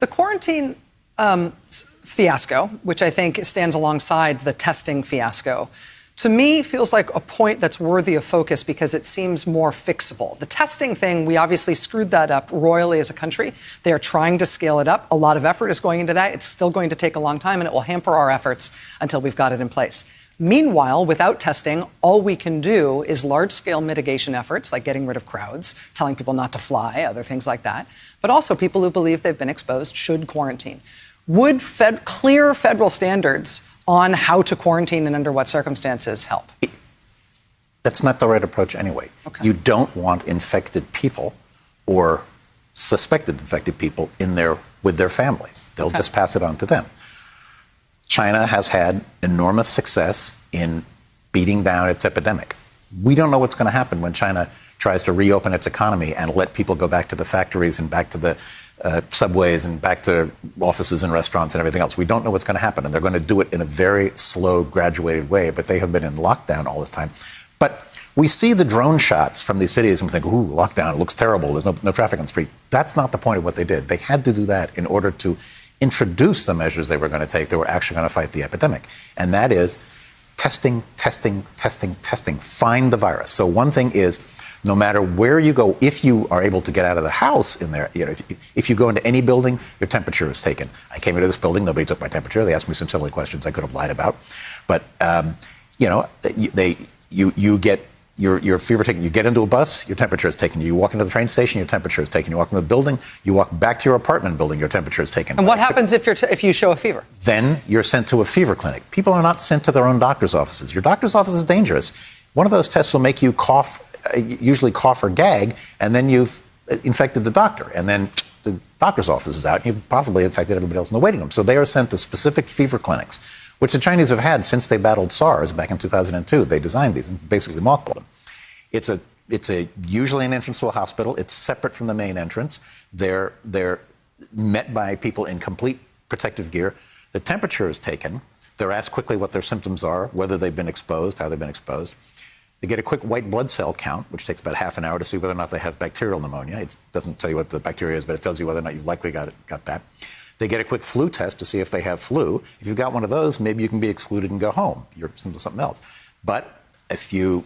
The quarantine fiasco, which I think stands alongside the testing fiasco, to me feels like a point that's worthy of focus because it seems more fixable. The testing thing, we obviously screwed that up royally as a country. They are trying to scale it up. A lot of effort is going into that. It's still going to take a long time, and it will hamper our efforts until we've got it in place. Meanwhile, without testing, all we can do is large-scale mitigation efforts, like getting rid of crowds, telling people not to fly, other things like that. But also people who believe they've been exposed should quarantine. Would clear federal standards on how to quarantine and under what circumstances help? That's not the right approach anyway. Okay. You don't want infected people or suspected infected people with their families. They'll just pass it on to them. China has had enormous success in beating down its epidemic. We don't know what's going to happen when China tries to reopen its economy and let people go back to the factories and back to the subways and back to offices and restaurants and everything else. We don't know what's going to happen, and they're going to do it in a very slow, graduated way, but they have been in lockdown all this time. But we see the drone shots from these cities and we think, ooh, lockdown, it looks terrible, there's no traffic on the street. That's not the point of what they did. They had to do that in order to introduce the measures they were going to take that were actually going to fight the epidemic. And that is testing, testing, testing, testing. Find the virus. So one thing is, no matter where you go, if you are able to get out of the house in there, if you go into any building, your temperature is taken. I came into this building, nobody took my temperature. They asked me some silly questions I could have lied about. But, you get your fever taken. You get into a bus, your temperature is taken. You walk into the train station, your temperature is taken. You walk into the building, you walk back to your apartment building, your temperature is taken. And what happens if you show a fever? Then you're sent to a fever clinic. People are not sent to their own doctor's offices. Your doctor's office is dangerous. One of those tests will make you cough, usually cough or gag, and then you've infected the doctor. And then the doctor's office is out, and you've possibly infected everybody else in the waiting room. So they are sent to specific fever clinics, which the Chinese have had since they battled SARS back in 2002. They designed these and basically mothballed them. It's usually an entrance to a hospital. It's separate from the main entrance. They're met by people in complete protective gear. The temperature is taken. They're asked quickly what their symptoms are, whether they've been exposed, how they've been exposed. They get a quick white blood cell count, which takes about half an hour to see whether or not they have bacterial pneumonia. It doesn't tell you what the bacteria is, but it tells you whether or not you've likely got that. They get a quick flu test to see if they have flu. If you've got one of those, maybe you can be excluded and go home. You're something else. But if you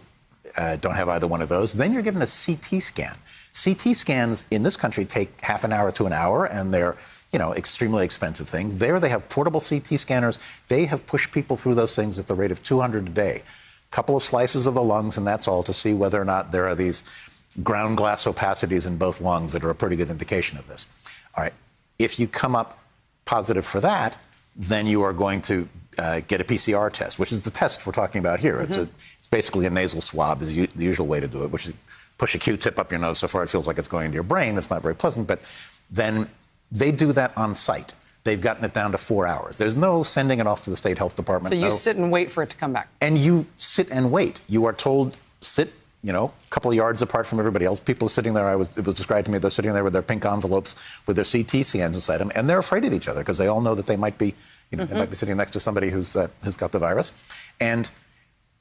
don't have either one of those, then you're given a CT scan. CT scans in this country take half an hour to an hour, and they're extremely expensive things. There they have portable CT scanners. They have pushed people through those things at the rate of 200 a day. Couple of slices of the lungs, and that's all, to see whether or not there are these ground glass opacities in both lungs that are a pretty good indication of this. All right. If you come up positive for that, then you are going to get a PCR test, which is the test we're talking about here. Mm-hmm. It's basically a nasal swab is the usual way to do it, which is push a Q-tip up your nose so far it feels like it's going into your brain. It's not very pleasant, but then they do that on site. They've gotten it down to 4 hours. There's no sending it off to the state health department. So you sit and wait for it to come back. And you sit and wait. You are told, sit, a couple of yards apart from everybody else. People are sitting there. It was described to me, they're sitting there with their pink envelopes with their CT scans inside them, and they're afraid of each other because they all know that they might be, they might be sitting next to somebody who's got the virus. And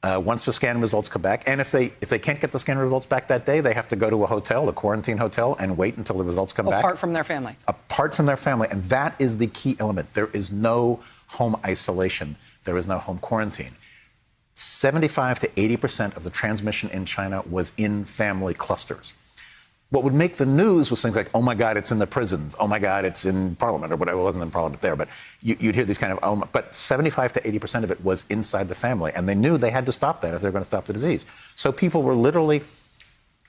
once the scan results come back, and if they can't get the scan results back that day, they have to go to a hotel, a quarantine hotel, and wait until the results come back. Apart from their family. Apart from their family. And that is the key element. There is no home isolation. There is no home quarantine. 75 to 80% of the transmission in China was in family clusters. What would make the news was things like, oh my God, it's in the prisons. Oh my God, it's in Parliament, or whatever. It wasn't in Parliament there, but you'd hear these kind of, but 75 to 80% of it was inside the family. And they knew they had to stop that if they were going to stop the disease. So people were literally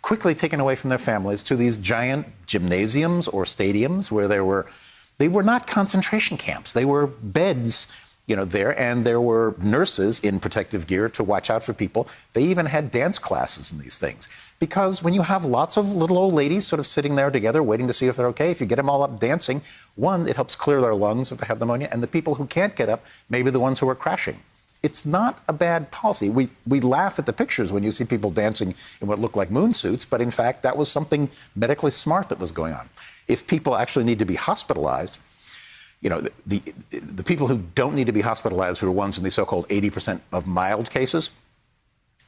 quickly taken away from their families to these giant gymnasiums or stadiums where they were not concentration camps. They were beds there, and there were nurses in protective gear to watch out for people. They even had dance classes in these things. Because when you have lots of little old ladies sort of sitting there together waiting to see if they're okay, if you get them all up dancing, one, it helps clear their lungs if they have pneumonia, and the people who can't get up may be the ones who are crashing. It's not a bad policy. We laugh at the pictures when you see people dancing in what look like moon suits, but in fact, that was something medically smart that was going on. If people actually need to be hospitalized, the people who don't need to be hospitalized, who are ones in the so-called 80% of mild cases,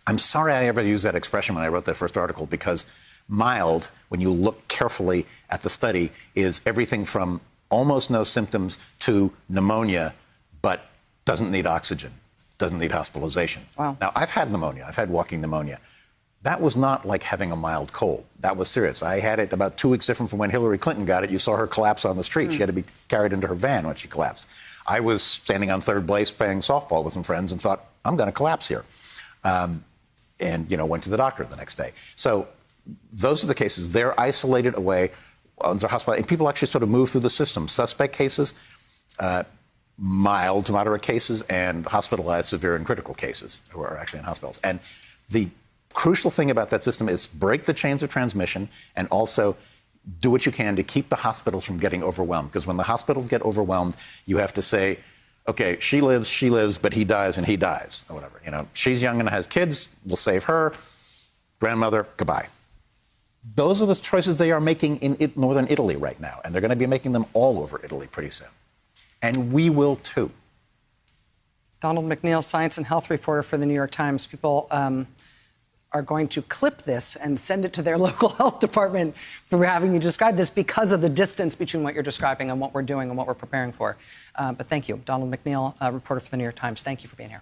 I'm sorry I ever used that expression when I wrote that first article, because mild, when you look carefully at the study, is everything from almost no symptoms to pneumonia, but doesn't need oxygen, doesn't need hospitalization. Wow. Now, I've had pneumonia. I've had walking pneumonia. That was not like having a mild cold. That was serious. I had it about 2 weeks different from when Hillary Clinton got it. You saw her collapse on the street. She had to be carried into her van when she collapsed. I was standing on third base playing softball with some friends and thought, I'm going to collapse here. And, went to the doctor the next day. So those are the cases. They're isolated away. They're hospitalized. And people actually sort of move through the system. Suspect cases, mild to moderate cases, and hospitalized, severe, and critical cases who are actually in hospitals. And the crucial thing about that system is break the chains of transmission and also do what you can to keep the hospitals from getting overwhelmed. Because when the hospitals get overwhelmed, you have to say, okay, she lives, but he dies, and he dies, or whatever. She's young and has kids, we'll save her. Grandmother, goodbye. Those are the choices they are making in northern Italy right now, and they're going to be making them all over Italy pretty soon. And we will too. Donald McNeil, science and health reporter for the New York Times. People are going to clip this and send it to their local health department for having you describe this because of the distance between what you're describing and what we're doing and what we're preparing for. But thank you, Donald McNeil, reporter for the New York Times. Thank you for being here.